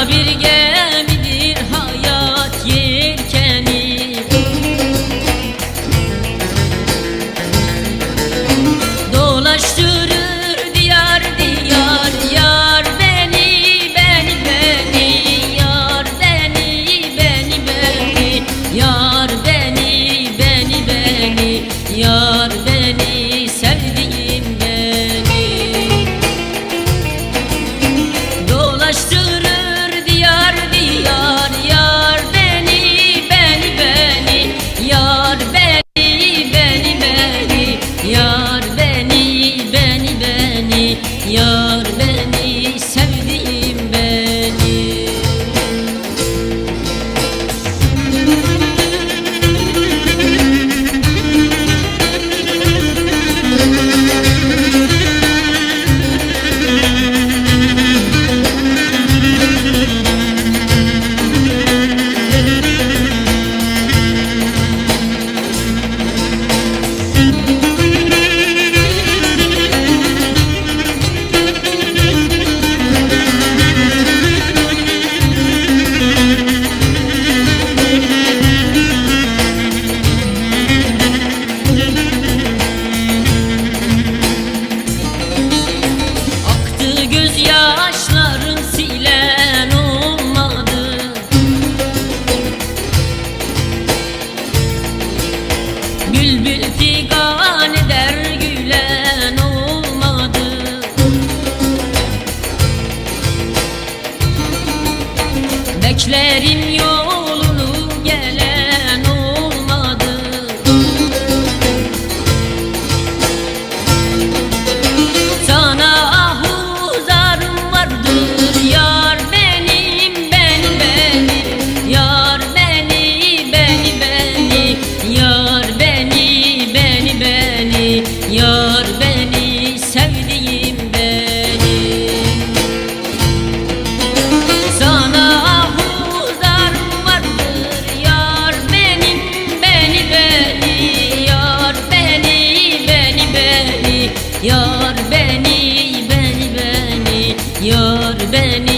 Kara bir gemidir hayat yelkeni, dolaştırır diyar diyar yar beni, beni, beni, yar beni, beni, beni, yar beni, beni, beni, yar beni, sevdiğim beni. Dolaştırır diyar diyar yar beni, beni, beni, yar beni, beni, beni, yar beni, beni, beni, yar beni, sevdiğim beni. Gözyaşlarım silen olmadı, bülbül figan eder gülen olmadı. Beklerim yolunu gelen olmadı. Sana yar benim, beni, beni, yar beni, beni, beni, yar beni, beni, beni, yar beni, sevdiğim beni. Sana ahuzarım vardır yar benim, beni, beni, yar beni, beni, beni, yar beni, beni, beni, yar beni.